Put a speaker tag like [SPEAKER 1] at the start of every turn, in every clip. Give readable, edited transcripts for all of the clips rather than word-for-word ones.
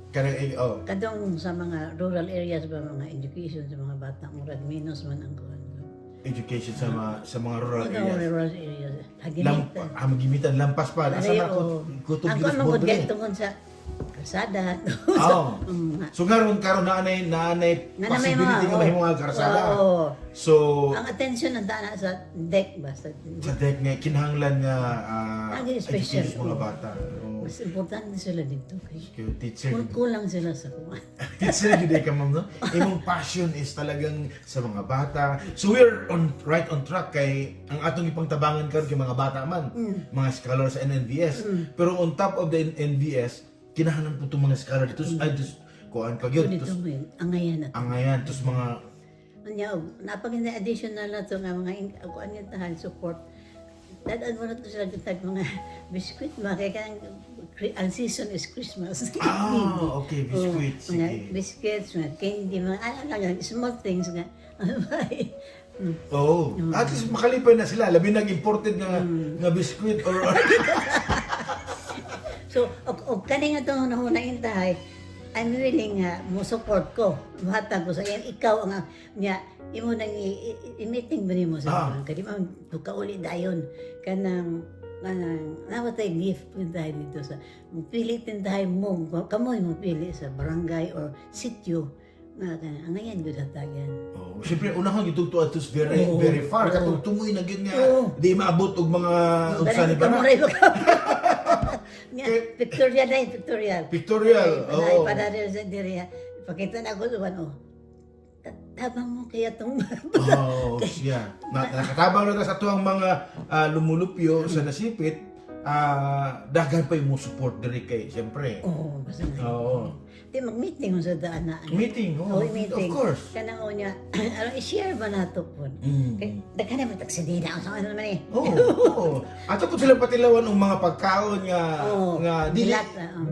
[SPEAKER 1] kaning kadong sa mga rural areas ba mga education sa mga bata murag minus man ang kuan.
[SPEAKER 2] Education sa mga rural
[SPEAKER 1] Ikaw
[SPEAKER 2] areas.
[SPEAKER 1] rural areas. Hagimitan.
[SPEAKER 2] Magimitan lampas pa. Asa na kutob
[SPEAKER 1] Ang
[SPEAKER 2] gilas
[SPEAKER 1] kuan
[SPEAKER 2] board
[SPEAKER 1] magud
[SPEAKER 2] diri.
[SPEAKER 1] tungod sa kalsada.
[SPEAKER 2] Oh. So karon naanay possibility nga mahimo nga karsada.
[SPEAKER 1] Oo.
[SPEAKER 2] So
[SPEAKER 1] Ang attention ng tana sa deck ba sa
[SPEAKER 2] deck nga kinahanglan nga
[SPEAKER 1] Lagi special,
[SPEAKER 2] education sa mga
[SPEAKER 1] oo.
[SPEAKER 2] bata.
[SPEAKER 1] mas importante sila dito kay
[SPEAKER 2] Teacher.
[SPEAKER 1] kulang sila sa kuan.
[SPEAKER 2] Teacher gid ka ma'am no. Imong passion is talagang sa mga bata. So we're right on track kay ang atong ipangtabangan karon kay mga bata man, mga scholar sa NNVS. Pero on top of the NNVS, kinahanglan po itong mga scholar dito. Ay, kuan pa gyud.
[SPEAKER 1] Dito mo angayan at
[SPEAKER 2] Angayan, tos mga
[SPEAKER 1] anya napaganda additional na to nga mga kuan nga tahan support. Dadan mo na to sila gitag mga biscuit mga kaya kanang ang season is Christmas.
[SPEAKER 2] okay, biscuit.
[SPEAKER 1] Mga
[SPEAKER 2] Sige.
[SPEAKER 1] biscuits, mga candy, mga ano lang, small things nga. Ano ba eh?
[SPEAKER 2] Oo. At least makalipay na sila. Labi nag-imported nga biscuit or
[SPEAKER 1] So, og kani nga itong nahunain tahay, I'm willing nga mo support ko. Muhatag ko sa yan. Ikaw ang niya, imo nang i-meeting ba nimo sa mga kadi man kauli dayon kanang nawatay gift puntahan dito sa pili tindahay mo kamoy mo pili sa barangay or sitio nga ang ngayon gud hatagan.
[SPEAKER 2] Oh, siyempre unahon gitugto atos very far katong tumoy na gyud nga di maabot og mga unsa ni ba.
[SPEAKER 1] Pictorial na pictorial.
[SPEAKER 2] Pictorial.
[SPEAKER 1] Oo. Para sa diri. Pakita na ko ano. Tabang mo kaya tong
[SPEAKER 2] siya. Nakatabang na sa tuwang mga lumulupyo sa nasipit, daghan pa yung support diri kay siyempre.
[SPEAKER 1] Basta na.
[SPEAKER 2] Oo.
[SPEAKER 1] Di mag-meeting mo sa daan na.
[SPEAKER 2] Meeting,
[SPEAKER 1] meeting.
[SPEAKER 2] of course.
[SPEAKER 1] Kanang unya, i-share ba nato po? Daghan na mo tagsidina ang sa ano naman eh.
[SPEAKER 2] Oo. Ato po sila patilawan ng mga pagkaon nga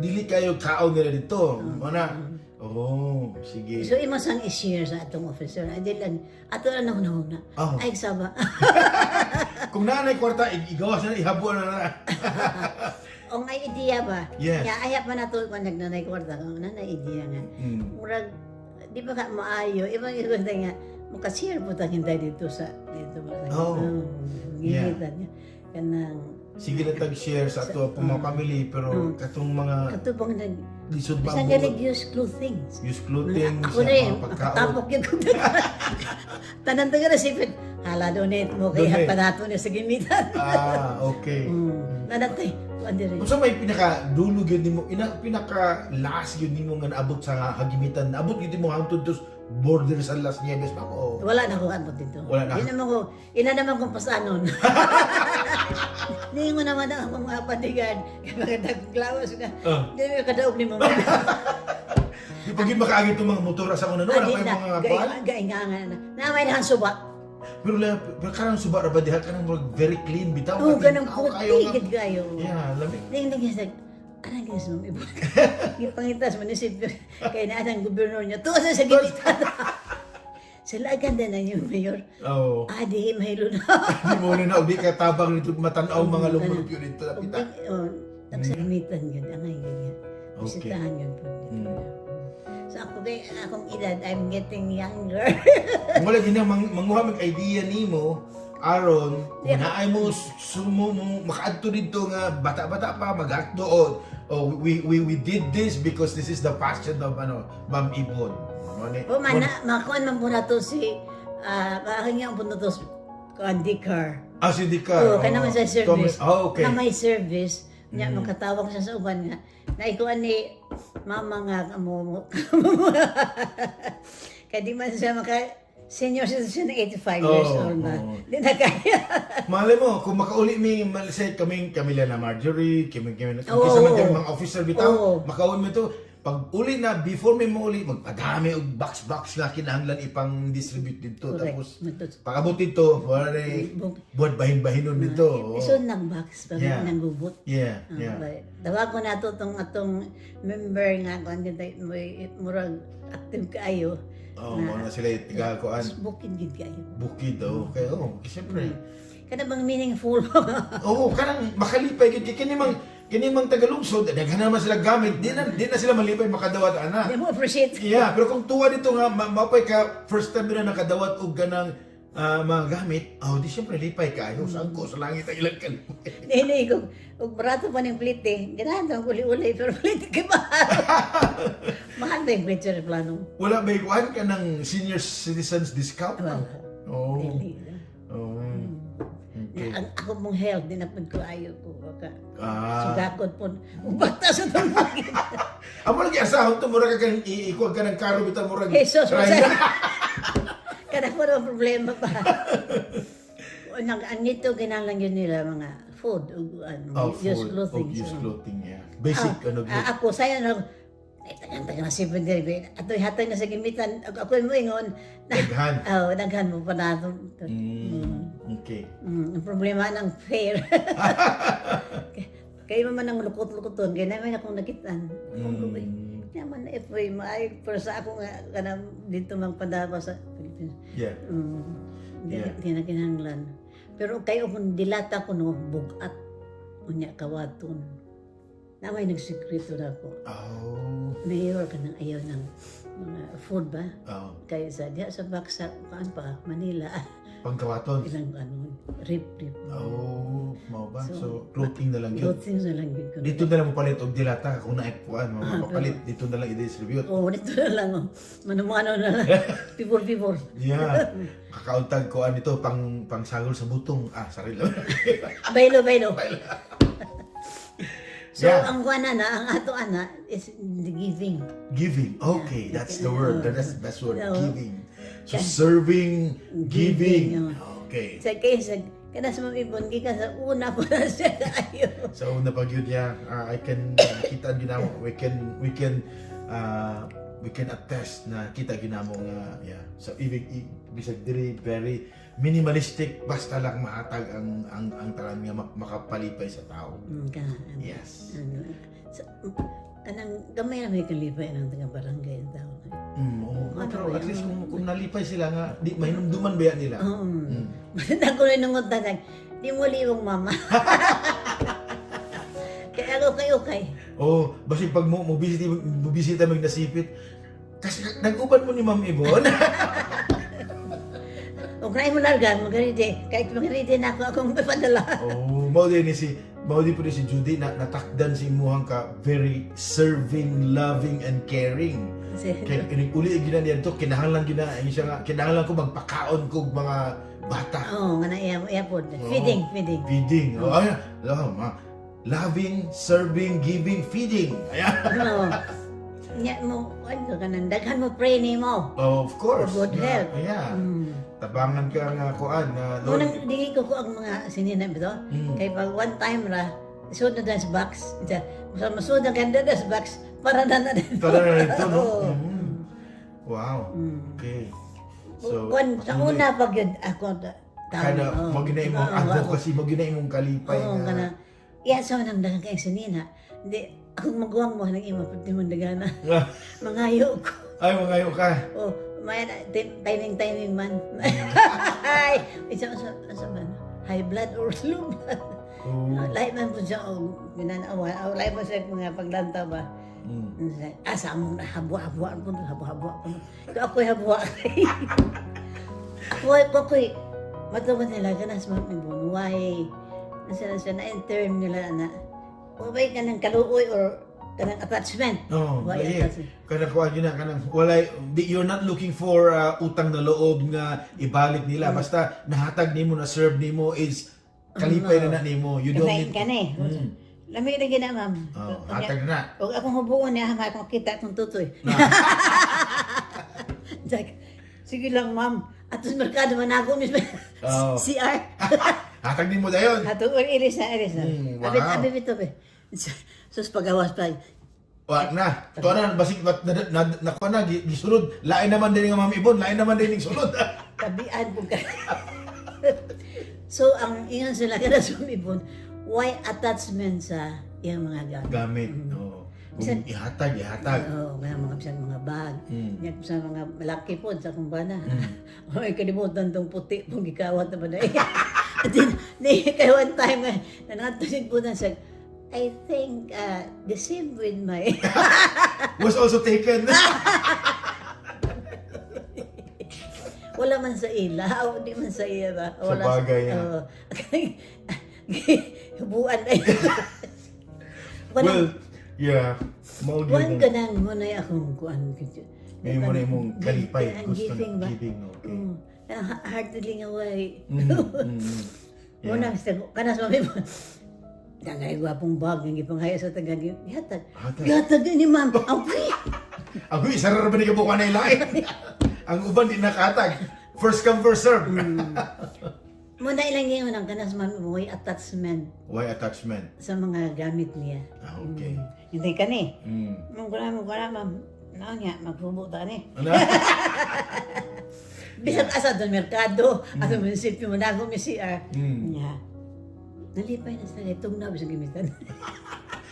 [SPEAKER 2] dili kayo kaon nila dito. Mana? Sige.
[SPEAKER 1] So imo sang i-share sa atong officer. Ay dilan ato na na. Ay saba.
[SPEAKER 2] Kung nanay kwarta igawas na ihabo na.
[SPEAKER 1] O may idea ba?
[SPEAKER 2] Yes.
[SPEAKER 1] Ya ayap man nato kung nagnanay kwarta kung nanay idea nga. Murag di ba ka maayo ibang nga maka-share po tagin tayo dito sa dito ba sa ginitan niya kanang
[SPEAKER 2] sige na tag-share sa ato po mga family pero katong mga
[SPEAKER 1] katubang nag
[SPEAKER 2] lisod ba
[SPEAKER 1] sa galig use clothing.
[SPEAKER 2] Use clothing
[SPEAKER 1] Ako
[SPEAKER 2] sa
[SPEAKER 1] na eh,
[SPEAKER 2] mga pagkaon.
[SPEAKER 1] tapok yun kung tanan taga na sipit. Hala donate mo kaya panato na sa gimitan.
[SPEAKER 2] Okay.
[SPEAKER 1] Nadatay, kuan dire.
[SPEAKER 2] Kung sa may pinaka-dulo yun nimo, pinaka-last yun nimo nga naabot sa hagimitan, naabot yun mo hangtod to border sa Las Nieves ba ko?
[SPEAKER 1] Wala na ko abot dito.
[SPEAKER 2] Wala na.
[SPEAKER 1] Ina naman kong pasanon. Hindi mo naman ang mga patigan. Kaya magandang glawas ka. Hindi mo kadaog ni mo.
[SPEAKER 2] Di pag yun makaagit itong mga motora sa una, wala pa yung mga buwan.
[SPEAKER 1] Gaingangan na. Namay na ang suba.
[SPEAKER 2] Pero karang suba ra ba diha kanang very clean bitaw.
[SPEAKER 1] Ganang puti kayo.
[SPEAKER 2] Yeah, lamig.
[SPEAKER 1] Hindi gisag. Anong gisag mo ibo? Gipangitas munisipyo. Kaya na ang gobernador niya. Tuwa sa gimitan. Sila ganda na yung mayor. Di mahilo na.
[SPEAKER 2] Di mo na di ka tabang nito matanaw mga lumulupyo dito napita.
[SPEAKER 1] Nagsagmitan yun. Angay yun. Bisitahan yun po. So ako akong edad, I'm getting younger.
[SPEAKER 2] Wala gina manguha mag idea nimo aron naay mo sumo mo makaadto dito nga bata-bata pa mag-acto we did this because this is the passion of Ma'am Ibon.
[SPEAKER 1] Makuan man po na to si parang yung punto to Andy Carr.
[SPEAKER 2] Si Dika.
[SPEAKER 1] Kaya naman sa service.
[SPEAKER 2] Okay.
[SPEAKER 1] Na may service. Niya, makatawag siya sa uban nga. Naikuan ni mama nga mo. Kaya di man siya senior citizen na 85 years old na. Di na kaya.
[SPEAKER 2] Malay mo, kung makauli say kami na Marjorie, kami na kisa man yung mga officer bitaw, makauli mo ito. Pag uli na, before may mauli, magpadami og box na kinahanglan ipang-distribute dito. Tapos, pag-abot dito, buwan bahin-bahinon dito.
[SPEAKER 1] Isun ng box, pag nang gubot.
[SPEAKER 2] Yeah.
[SPEAKER 1] Tawag ko na ito atong member nga, kung murag active kaayo.
[SPEAKER 2] Mga sila tigakuan.
[SPEAKER 1] Bukid gid kayo.
[SPEAKER 2] Bukid, okay. Siyempre.
[SPEAKER 1] Kada bang meaningful.
[SPEAKER 2] Oo, kanang makalipay gid kini mang tagalungsod, daghan naman sila gamit, di na sila malipay makadawat ana.
[SPEAKER 1] Di mo appreciate.
[SPEAKER 2] Yeah, pero kung tuwa dito nga mapay ka first time na nakadawat og ganang mga gamit, di syempre lipay ka. Saan ko sa langit ang ilang kalipay.
[SPEAKER 1] Hindi ko. Ug barato pa ning plate eh. Ganahan tong uli-uli pero plate kay mahal. Mahal ba yung plate sa plano?
[SPEAKER 2] Wala ba ikuan ka ng senior citizens discount?
[SPEAKER 1] Wala.
[SPEAKER 2] Oh.
[SPEAKER 1] Dili.
[SPEAKER 2] Oh. Okay.
[SPEAKER 1] Ako mong health, din na po ko ayaw ko.
[SPEAKER 2] Ah.
[SPEAKER 1] Sugakot po. Ubata sa tumagin.
[SPEAKER 2] Amo lagi asahon to mura ka kan ikuan ka ng karo bitaw mura.
[SPEAKER 1] Jesus,
[SPEAKER 2] Triangle.
[SPEAKER 1] kada po ang problema pa. Ang nito ginalang yun nila mga food, used clothing.
[SPEAKER 2] Used clothing, yeah. Basic ano gyud.
[SPEAKER 1] Ako, saya na tagang na 7 day. Ato'y hatag na sa gimitan. Ako mo ingon.
[SPEAKER 2] Daghan.
[SPEAKER 1] Daghan mo pa na ito.
[SPEAKER 2] Okay.
[SPEAKER 1] Ang problema ng fair. Kaya man ang lukot-lukoton. Kaya naman akong nakitan. Kaya man na ipoy maayog. Pero sa ako nga, kanang dito mang padaba sa Pilipinas.
[SPEAKER 2] Yeah.
[SPEAKER 1] Hindi na kinahanglan. Pero kayo kung dilata ko no, bugat. Unya kawaton. Na may nagsikreto na ako.
[SPEAKER 2] Oh.
[SPEAKER 1] Mayor ka ng ayaw ng mga food ba?
[SPEAKER 2] Oh.
[SPEAKER 1] Kaya sa diya sa baksa, kaan pa, Manila.
[SPEAKER 2] Pangkawaton.
[SPEAKER 1] Ilang rip.
[SPEAKER 2] Oh, mao ba?
[SPEAKER 1] So,
[SPEAKER 2] So, clothing na lang yun.
[SPEAKER 1] Clothing na lang yun ko.
[SPEAKER 2] Dito na lang mo palit og dilata kung naipuan, mapapalit dito na lang i-distribute.
[SPEAKER 1] Oo, dito na lang. Oh. Mano-mano na lang. Pibor.
[SPEAKER 2] Yeah. Kakauntag ko ito pang sagol sa butong. Sarili lang.
[SPEAKER 1] Baylo. So,
[SPEAKER 2] Yeah.
[SPEAKER 1] ang kuana na, ang ato ana is the giving.
[SPEAKER 2] Giving. Okay, that's the word. That's the best word.
[SPEAKER 1] Oo.
[SPEAKER 2] Giving. So, serving, giving.
[SPEAKER 1] Giving,
[SPEAKER 2] Okay.
[SPEAKER 1] Sa kaysa, kada sa mga ibon, ka sa una po na siya tayo.
[SPEAKER 2] So, una pag yun niya, I can kita ginamo. We can attest na kita ginamo nga, yeah. So, bisag diri very minimalistic, basta lang mahatag ang talan nga makapalipay sa tao. Yes.
[SPEAKER 1] Anang gamay na may kalipay ng taga barangay ang tao.
[SPEAKER 2] Pero at least kung nalipay sila nga, di mahinumduman ba yan nila?
[SPEAKER 1] Maganda ko rin nung tanag, di mo liwang mama. Kaya ako kayo kay.
[SPEAKER 2] Basta pag mubisita magnasipit, kasi nag-uban mo ni Ma'am Ibon.
[SPEAKER 1] Kung kaya mo larga, magaride. Kahit magaride na ako, akong papadala.
[SPEAKER 2] Mao din po si Judy na natakdan si imuhang ka very serving, loving, and caring. Kaya uli gina niya ito, kinahanglan ko magpakaon ko mga bata.
[SPEAKER 1] Oo, nga na iya po. Feeding.
[SPEAKER 2] Feeding. Loving, serving, giving, feeding. Ayan.
[SPEAKER 1] Nya mo, ano ka nang daghan mo pray ni mo.
[SPEAKER 2] Of course.
[SPEAKER 1] For good health.
[SPEAKER 2] Yeah. Tabangan ka nga kuan na Lord.
[SPEAKER 1] Unang dili ko ang mga sinina bito. Kay pag one time ra, sunod na sa box. Sa masud na ganda na sa box para na din.
[SPEAKER 2] Para na ito, no? Wow. Okay.
[SPEAKER 1] So, sa una pag yun, ako
[SPEAKER 2] kada mo gina imong advocacy, mo gina imong kalipay
[SPEAKER 1] nga. Iya sa nang dagang kay sinina. Hindi ako magawang mo nang imo pati mo dagana. Mangayo ko.
[SPEAKER 2] Ay, mangayo ka.
[SPEAKER 1] May timing man. Ay, isa man. High blood or low blood. Lahat man po siya ginanawa. Lahat po siya mga paglanta ba. Asa mo na habwa-habwa po. Ako'y habwa. Ako'y matuman nila ka na sa mga ibon. Why? Nasa na-term nila na wabay ka ng kaluoy or kanang attachment. Kanang kuha yun na, you're not looking for utang na loob nga ibalik nila. Basta nahatag nimo na serve nimo is kalipay na nimo. You don't need... Lamig na gina, ma'am.
[SPEAKER 2] Hatag na.
[SPEAKER 1] Huwag akong hubuon niya, hama akong kita itong tutoy. Sige lang, ma'am. At sa merkado man ako, CR.
[SPEAKER 2] Hatag nimo dayon.
[SPEAKER 1] Hatog, iris na.
[SPEAKER 2] Wow.
[SPEAKER 1] Abi bito, be. Sus pagawas pa.
[SPEAKER 2] Wag na. Tuwa na, basig nakuha na, gisunod. Lain naman din nga Ma'am Ibon, lain naman din yung sunod.
[SPEAKER 1] Tabian po ka. So, ang ingon sila kada sumibon, why attachment sa iyang mga
[SPEAKER 2] gamit? Kung ihatag.
[SPEAKER 1] Oo, mga bag. Sa mga malaki po, sa kumbana. Ay, kalimutan tong puti, pong gikawat na ba na Kaya one time, nanatunin po na siya, I think the same with my...
[SPEAKER 2] Was also taken.
[SPEAKER 1] Wala man sa ilaw, di man sa iya ba?
[SPEAKER 2] Sa bagay,
[SPEAKER 1] Oo. Hubuan na yun.
[SPEAKER 2] Well, yeah. Maud
[SPEAKER 1] Buwan
[SPEAKER 2] yung
[SPEAKER 1] ka nang munay akong kuan.
[SPEAKER 2] may mo na yung kalipay.
[SPEAKER 1] Ang
[SPEAKER 2] Gusto
[SPEAKER 1] giving
[SPEAKER 2] na
[SPEAKER 1] ba?
[SPEAKER 2] giving. Okay.
[SPEAKER 1] Hard to ling away.
[SPEAKER 2] Yeah.
[SPEAKER 1] Unang sa kanas mami mo. Dangay gwapong bag ng ipangaya sa taga ni hatag. Hatag ni ma'am. Awi.
[SPEAKER 2] Ako, isa rin ba ni kabukan na ilain? Ang uban di nakatag. First come, first serve.
[SPEAKER 1] Muna ilang yung unang kanas mami mo may attachment
[SPEAKER 2] Why attachment?
[SPEAKER 1] sa mga gamit niya.
[SPEAKER 2] Ah, okay.
[SPEAKER 1] Hindi ka ni.
[SPEAKER 2] Mm.
[SPEAKER 1] Mong kala ma'am. Ano nga, magbubo ta ni.
[SPEAKER 2] Ano?
[SPEAKER 1] Bisag asa doon merkado, ato munisipyo mo na CR. Nya. Nalipay na sa itong na bisag gimitan.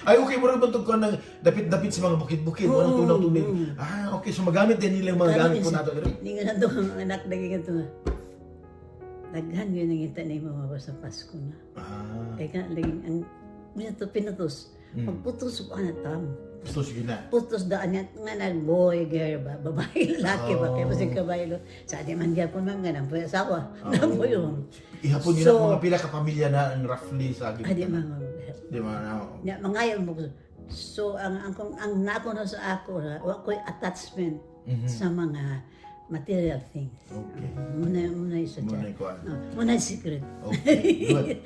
[SPEAKER 2] Ay, okay, mura ba ko na dapit-dapit sa mga bukid-bukid, walang tunaw-tunay. Ah, okay, so magamit din nila yung mga gamit po nato.
[SPEAKER 1] Hindi nga na doon ang anak lagi ka ito. Daghan yun ang kita na yung mga sa Pasko na.
[SPEAKER 2] Ah,
[SPEAKER 1] Kaya ka laging ang minito pinutos. Pagputos ko na tam.
[SPEAKER 2] gusto sige na.
[SPEAKER 1] Putos daan niya nga nag-boy, girl ba? Babae, lalaki ba? Kaya masig kabaylo. Sa di man gyapon man nga nang asawa. Namo yun.
[SPEAKER 2] Ihapon yun ang mga pila ka pamilya na ang roughly sa agit.
[SPEAKER 1] Adi mga
[SPEAKER 2] Di ba?
[SPEAKER 1] nya mangayon mo ko. So ang nako na sa ako na wa ko'y attachment sa mga material things.
[SPEAKER 2] Okay.
[SPEAKER 1] Muna isa
[SPEAKER 2] Muna
[SPEAKER 1] dyan.
[SPEAKER 2] yung kuwan.
[SPEAKER 1] Muna yung secret.
[SPEAKER 2] Okay, good.